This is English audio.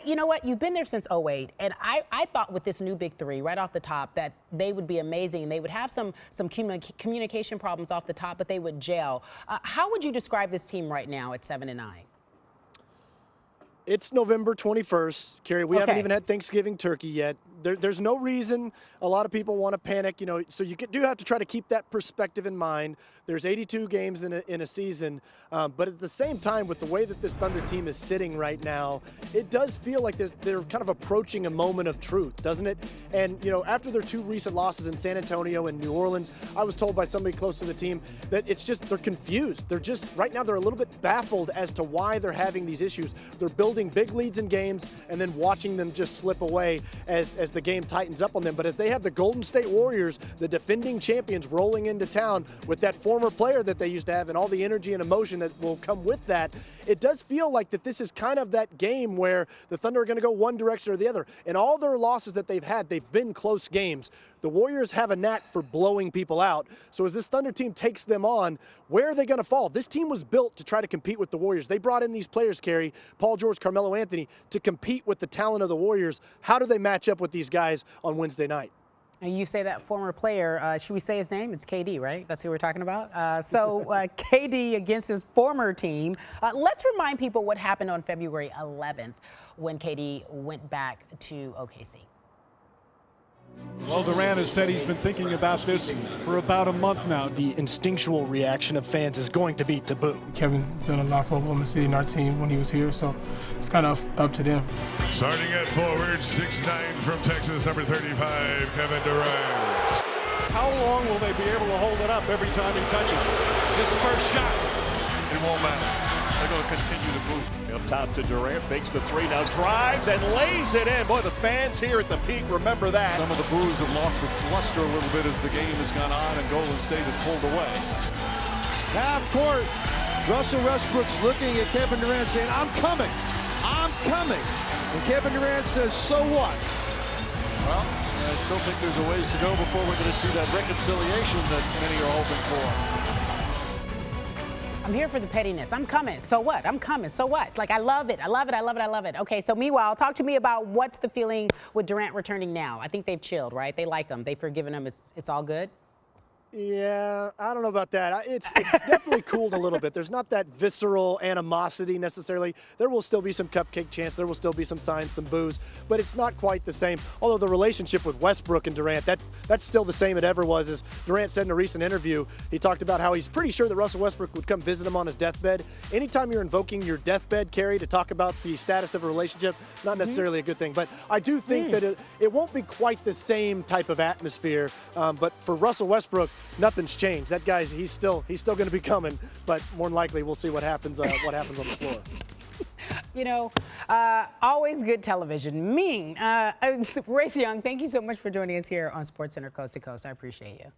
You know what? You've been there since '08, and I thought with this new big three right off the top that they would be amazing. They would have some communication problems off the top, but they would gel. How would you describe this team right now at 7-9? It's November 21st, Carrie. We haven't even had Thanksgiving turkey yet. There's no reason a lot of people want to panic, so you do have to try to keep that perspective in mind. There's 82 games in a season, but at the same time, with the way that this Thunder team is sitting right now, it does feel like they're kind of approaching a moment of truth, doesn't it? And, after their two recent losses in San Antonio and New Orleans, I was told by somebody close to the team that it's just they're confused. Right now they're a little bit baffled as to why they're having these issues. They're building big leads in games and then watching them just slip away as the game tightens up on them. But as they have the Golden State Warriors, the defending champions, rolling into town with that former player that they used to have and all the energy and emotion that will come with that, it does feel like that this is kind of that game where the Thunder are going to go one direction or the other. And all their losses that they've had, they've been close games. The Warriors have a knack for blowing people out. So as this Thunder team takes them on, where are they going to fall? This team was built to try to compete with the Warriors. They brought in these players, Carrie, Paul George, Carmelo Anthony, to compete with the talent of the Warriors. How do they match up with these guys on Wednesday night? And you say that former player, should we say his name? It's KD, right? That's who we're talking about. KD against his former team. Let's remind people what happened on February 11th when KD went back to OKC. Well, Durant has said he's been thinking about this for about a month now. The instinctual reaction of fans is going to be to boo. Kevin's done a lot for Oklahoma City and our team when he was here, so it's kind of up to them. Starting at forward, 6'9" from Texas, number 35, Kevin Durant. How long will they be able to hold it up every time he touches? His first shot, it won't matter. They're going to continue to move. Up top to Durant, fakes the three, now drives and lays it in. Boy, the fans here at the peak remember that. Some of the boos have lost its luster a little bit as the game has gone on and Golden State has pulled away. Half court, Russell Westbrook's looking at Kevin Durant saying, I'm coming. And Kevin Durant says, so what? Well, I still think there's a ways to go before we're going to see that reconciliation that many are hoping for. I'm here for the pettiness. I'm coming. So what? I'm coming. So what? Like, I love it. I love it. I love it. I love it. Okay, so meanwhile, talk to me about what's the feeling with Durant returning now. I think they've chilled, right? They like him. They've forgiven him. It's all good. Yeah, I don't know about that. It's definitely cooled a little bit. There's not that visceral animosity necessarily. There will still be some cupcake chants. There will still be some signs, some boos, but it's not quite the same. Although the relationship with Westbrook and Durant, that's still the same it ever was. As Durant said in a recent interview, he talked about how he's pretty sure that Russell Westbrook would come visit him on his deathbed. Anytime you're invoking your deathbed, Carrie, to talk about the status of a relationship, not necessarily a good thing. But I do think that it won't be quite the same type of atmosphere. But for Russell Westbrook, nothing's changed. That guy, he's still going to be coming, but more than likely we'll see what happens on the floor. Always good television. Royce Young, thank you so much for joining us here on SportsCenter Coast to Coast. I appreciate you.